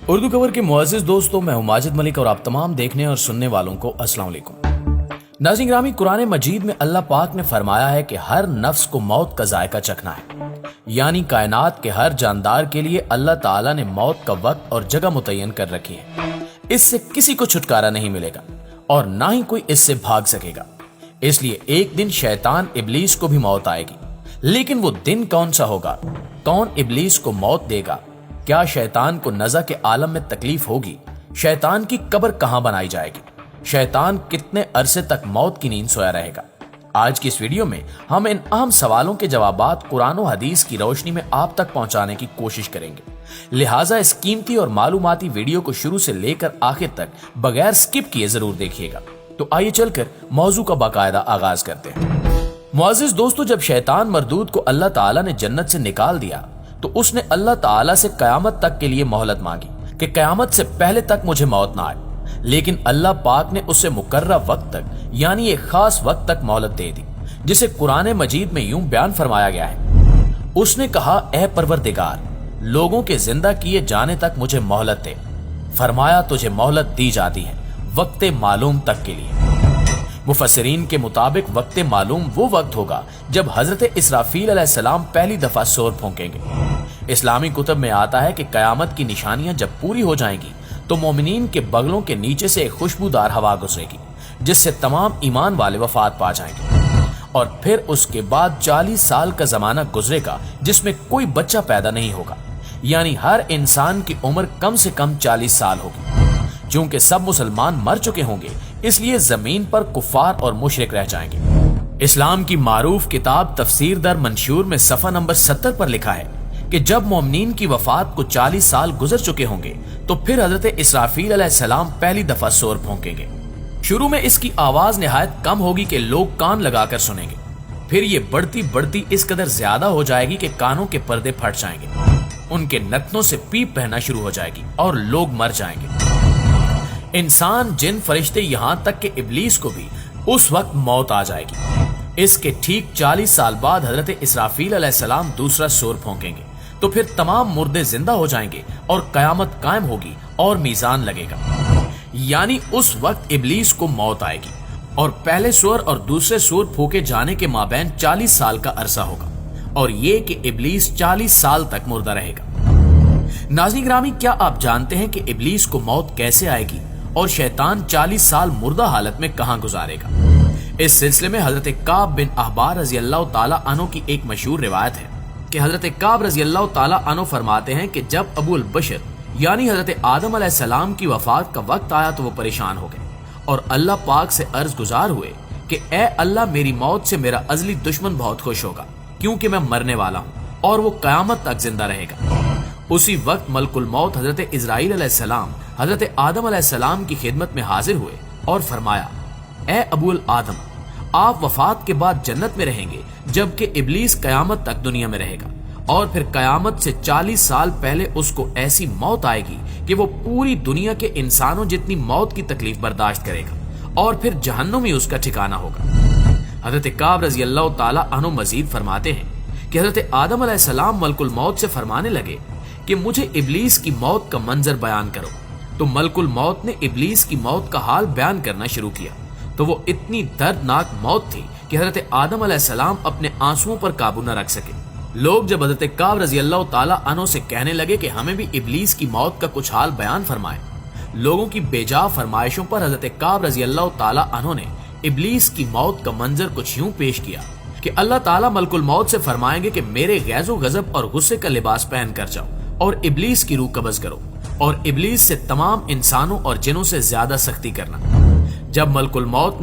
उर्दू खबर के मुअज़्ज़िज़ दोस्तों, मैं हूं माजिद मलिक और आप तमाम देखने और सुनने वालों को अस्सलाम वालेकुम। नाज़रीन ग्रामी, कुरान मजीद में अल्लाह पाक ने फरमाया है कि हर नफ्स को मौत का जायका चखना है, यानी कायनात के हर जानदार के लिए अल्लाह ताला ने मौत का वक्त और जगह मुतय्यन कर रखी है। इससे किसी को छुटकारा नहीं मिलेगा और ना ही कोई इससे भाग सकेगा। इसलिए एक दिन शैतान इब्लीस को भी मौत आएगी, लेकिन वो दिन कौन सा होगा? कौन इब्लीस को मौत देगा? क्या शैतान को नज़ा के आलम में तकलीफ होगी? शैतान की कब्र कहां बनाई जाएगी? शैतान कितने अरसे तक मौत की नींद सोया रहेगा? आज की इस वीडियो में हम इन अहम सवालों के जवाबात कुरान और हदीस की रोशनी में आप तक पहुंचाने की कोशिश करेंगे। लिहाजा इस कीमती और मालूमाती वीडियो को शुरू से लेकर आखिर तक बगैर स्किप किए जरूर देखिएगा। तो आइए चलकर मौजू का बाकायदा आगाज करते हैं। मुअज़्ज़िज़ दोस्तों, जब शैतान मरदूद को अल्लाह ताला ने जन्नत से निकाल दिया तो उसने अल्लाह ताला से कयामत तक के लिए मोहलत मांगी कि कयामत से पहले तक मुझे मौत ना आए। लेकिन अल्लाह पाक ने उसे मुकर्रर वक्त तक, यानी एक खास वक्त तक मोहलत दे दी, जिसे कुरान मजीद में यूं बयान फरमाया गया है। उसने कहा, ए परवरदिगार, लोगों के जिंदा किए जाने तक मुझे मोहलत दे। फरमाया, तुझे मोहलत दी जाती है वक्त मालूम तक के लिए। मुफस्सिरीन के मुताबिक वक्त मालूम वो वक्त होगा जब हजरत इसराफील अलैहिस्सलाम पहली दफा सोर फूंकेंगे। इस्लामी कुतब में आता है कि कयामत की निशानियां जब पूरी हो जाएंगी तो मोमिनीन के बगलों के नीचे से एक खुशबूदार हवा गुजरेगी, जिससे तमाम ईमान वाले वफात पा जाएंगे। और फिर उसके बाद 40 साल का जमाना गुजरेगा जिसमें कोई बच्चा पैदा नहीं होगा, यानी हर इंसान की उम्र कम से कम 40 साल होगी। चूंकि सब मुसलमान मर चुके होंगे, इसलिए जमीन पर कुफार और मुशरिक रह जाएंगे। इस्लाम की मारूफ किताब तफसीर दर मंशूर में सफ़ा नंबर 70 पर लिखा है कि जब मोमिनीन की वफात को 40 साल गुजर चुके होंगे तो फिर हजरत इसराफील अलैहिस्सलाम पहली दफा सोर फूंकेंगे। शुरू में इसकी आवाज निहायत कम होगी कि लोग कान लगाकर सुनेंगे। फिर ये बढ़ती बढ़ती इस कदर ज्यादा हो जाएगी कि कानों के पर्दे फट जाएंगे, उनके नथनों से पीप बहना शुरू हो जाएगी और लोग मर जाएंगे। इंसान, जिन, फरिश्ते, यहां तक कि इब्लीस को भी उस वक्त मौत आ जाएगी। इसके ठीक 40 साल बाद हजरत इसराफील अलैहिस्सलाम दूसरा सोर फूंकेंगे तो फिर तमाम मुर्दे जिंदा हो जाएंगे और कयामत कायम होगी और मीजान लगेगा। यानी उस वक्त इब्लीस को मौत आएगी और पहले सोर और दूसरे सोर फूके जाने के माबैन 40 साल का अरसा होगा, और ये कि इब्लीस 40 साल तक मुर्दा रहेगा। नाज़रीन ग्रामी, क्या आप जानते हैं कि इब्लीस को मौत कैसे आएगी और शैतान 40 साल मुर्दा हालत में कहां गुजारेगा? इस सिलसिले में हजरत काब बिन अहबार रज़ी अल्लाह ताला अन्हु की एक मशहूर रिवायत है कि हजरत काब रज़ी अल्लाह ताला अन्हु फरमाते हैं कि जब अबुल बशर यानी हजरत आदम अलैहिस्सलाम की वफात का वक्त आया तो वो परेशान हो गए और अल्लाह पाक से अर्ज गुजार हुए कि ए अल्लाह, मेरी मौत से मेरा अजली दुश्मन बहुत खुश होगा, क्योंकि मैं मरने वाला हूँ और वो कयामत तक जिंदा रहेगा। उसी वक्त मलकुल मौत हजरत इज़राइल अलैहिस्सलाम हजरत आदम अलैहिस्सलाम की खिदमत में हाजिर हुए और फरमाया, ए अबुल आदम, आप वफात के बाद जन्नत में रहेंगे, जबकि इब्लीस कयामत तक दुनिया में रहेगा, और फिर कयामत से 40 साल पहले उसको ऐसी मौत आएगी कि वो पूरी दुनिया के इंसानों जितनी मौत की तकलीफ बर्दाश्त करेगा और फिर जहन्नुम ही उसका ठिकाना होगा। हजरत काब रज़ी अल्लाह ताला अन्हु मजीद फरमाते हैं कि हजरत आदम अलैहिस्सलाम मलकुल मौत से फरमाने लगे कि मुझे इब्लीस की मौत का मंजर बयान करो। तो मलकुल मौत ने इब्लीस की मौत का हाल बयान करना शुरू किया तो वो इतनी दर्दनाक मौत थी कि हजरत आदम अलैहिस्सलाम अपने आंसुओं पर काबू न रख सके। लोग जब हजरत काब रज़ी अल्लाह ताला अन्हु से कहने लगे कि हमें भी इब्लीस की मौत का कुछ हाल बयान फरमाए, लोगों की बेजा फरमाइशों पर हजरत काब रज़ी अल्लाह ताला अन्हु ने इब्लीस की मौत का मंजर कुछ यूं पेश किया कि अल्लाह ताला मलकुल मौत से फरमाएंगे कि मेरे गैज़ो गजब और गुस्से का लिबास पहन कर जाओ और इब्लीस की रूह कब्ज करो और इब्लीस से तमाम इंसानों और जिनों से ज्यादा सख्ती करना। जब मलकुल मौत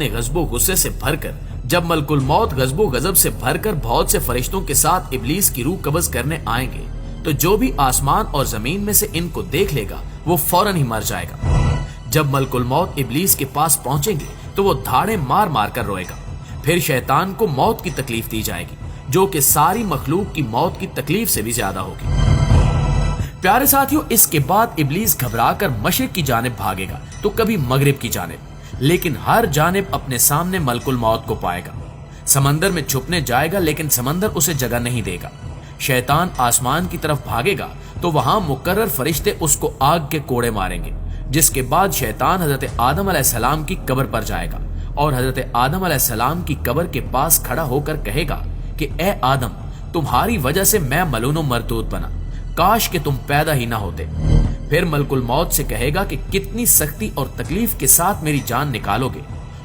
गजबो गजब से भरकर बहुत से फरिश्तों के साथ इब्लीस की रूह कब्ज करने आएंगे तो जो भी आसमान और जमीन में से इनको देख लेगा वो फौरन ही मर जाएगा। जब मलकुल मौत इब्लीस के पास पहुंचेंगे तो वो धाड़े मार मार कर रोएगा। फिर शैतान को मौत की तकलीफ दी जाएगी, जो कि सारी मखलूक की मौत की तकलीफ से भी ज्यादा होगी। प्यारे साथियों, इसके बाद इब्लीस घबराकर मशरिक की जानिब भागेगा तो कभी मगरिब की जानिब, लेकिन हर जानिब अपने सामने मलकुल मौत को पाएगा। समंदर में छुपने जाएगा लेकिन समंदर उसे जगह नहीं देगा। शैतान आसमान की तरफ भागेगा तो वहां मुकर्रर फरिश्ते उसको आग के कोड़े मारेंगे, जिसके बाद शैतान हजरत आदम अलैहिस्सलाम की कब्र पर जाएगा और हजरत आदम अलैहिस्सलाम की कब्र के पास खड़ा होकर कहेगा कि ए आदम, तुम्हारी वजह से मैं मलून मरदूद बना, काश कि तुम पैदा ही ना होते। फिर मलकुल मौत से कहेगा कि कितनी सख्ती और तकलीफ के साथ मेरी जान निकालोगे।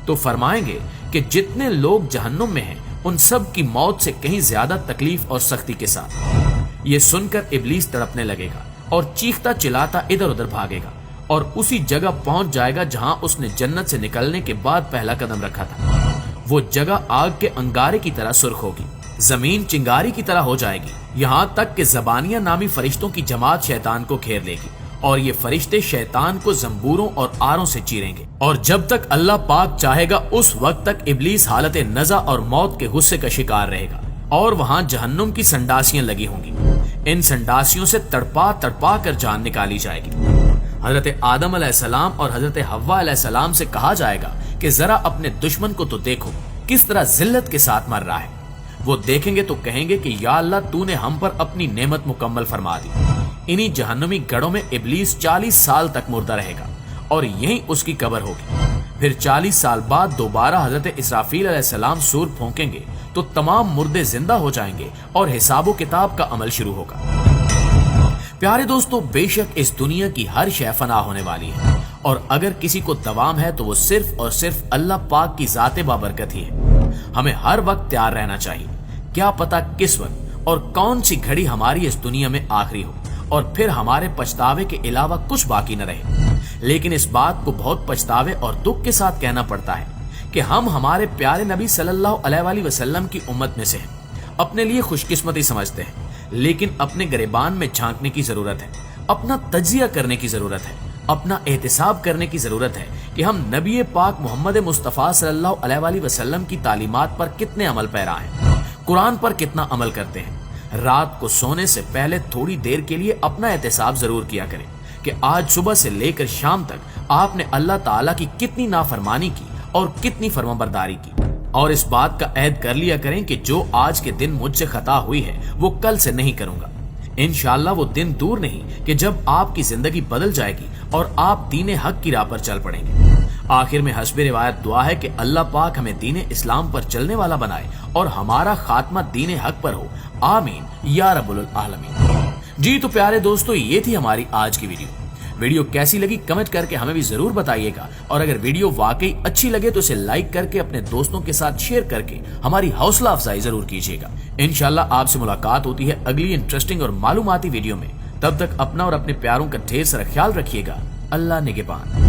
तो फरमाएंगे कि जितने लोग जहन्नुम में हैं उन सब की मौत से कहीं ज्यादा तकलीफ और सख्ती के साथ। ये सुनकर इब्लीस तड़पने लगेगा और चीखता चिल्लाता इधर उधर भागेगा और उसी जगह पहुंच जाएगा जहां उसने जन्नत से निकलने के बाद पहला कदम रखा था। वो जगह आग के अंगारे की तरह सुर्ख होगी, जमीन चिंगारी की तरह हो जाएगी, यहां तक कि ज़बानिया नामी फरिश्तों की जमात शैतान को घेर लेगी और ये फरिश्ते शैतान को जंबूरों और आरों से चीरेंगे। और जब तक अल्लाह पाक चाहेगा उस वक्त तक इब्लीस हालत नज़ा और मौत के गुस्से का शिकार रहेगा और वहां जहन्नुम की संडासियां लगी होंगी। इन संडासियों से तड़पा तड़पा कर जान निकाली जाएगी। हजरत आदम अलैहिस्सलाम और हजरत हव्वा अलैहिस्सलाम से कहा जाएगा कि जरा अपने दुश्मन को तो देखो किस तरह जिल्लत के साथ मर रहा है। वो देखेंगे तो कहेंगे कि या अल्लाह, तूने हम पर अपनी नेमत मुकम्मल फरमा दी। इन्हीं जहन्नमी गढ़ों में इब्लीस 40 साल तक मुर्दा रहेगा और यहीं उसकी कब्र होगी। फिर 40 साल बाद दोबारा हजरत इसराफील अलैहिस्सलाम सूर फूंकेंगे तो तमाम मुर्दे जिंदा हो जाएंगे और हिसाबो किताब का अमल शुरू होगा। प्यारे दोस्तों, बेशक इस दुनिया की हर शय फना होने वाली है और अगर किसी को दवाम है तो वो सिर्फ और सिर्फ अल्लाह पाक की जाते बाबरकत ही है। हमें हर वक्त तैयार रहना चाहिए, क्या पता किस वक्त और कौन सी घड़ी हमारी इस दुनिया में आखिरी हो और फिर हमारे पछतावे के अलावा कुछ बाकी न रहे। लेकिन इस बात को बहुत पछतावे और दुख के साथ कहना पड़ता है कि हम हमारे प्यारे नबी सल्लल्लाहु अलैहि वसल्लम की उम्मत में से हैं। अपने लिए खुशकिस्मती समझते हैं, लेकिन अपने गिरेबान में झांकने की जरूरत है, अपना तज्जिया करने की जरूरत है, अपना एहतिसाब करने की जरूरत है कि हम नबी पाक मोहम्मद मुस्तफ़ा सल्लल्लाहु अलैहि वसल्लम की तालीमात पर कितने अमल पैरा हैं, कुरान पर कितना अमल करते हैं। रात को सोने से पहले थोड़ी देर के लिए अपना एहतिसाब जरूर किया करें कि आज सुबह से लेकर शाम तक आपने अल्लाह ताला की कितनी नाफरमानी की और कितनी फरमाबरदारी की, और इस बात का अहद कर लिया करें कि जो आज के दिन मुझसे खता हुई है वो कल से नहीं करूंगा। इंशाअल्लाह वो दिन दूर नहीं कि जब आपकी जिंदगी बदल जाएगी और आप दीने हक की राह पर चल पड़ेंगे। आखिर में हस्बे रिवायत दुआ है कि अल्लाह पाक हमें दीने इस्लाम पर चलने वाला बनाए और हमारा खात्मा दीने हक पर हो, आमीन या रब्बुल आलमीन। जी तो प्यारे दोस्तों, ये थी हमारी आज की वीडियो कैसी लगी कमेंट करके हमें भी जरूर बताइएगा, और अगर वीडियो वाकई अच्छी लगे तो इसे लाइक करके अपने दोस्तों के साथ शेयर करके हमारी हौसला अफजाई जरूर कीजिएगा। इंशाल्लाह आपसे मुलाकात होती है अगली इंटरेस्टिंग और मालूमाती वीडियो में। तब तक अपना और अपने प्यारों का ढेर सारा ख्याल रखिएगा। अल्लाह निगहबान।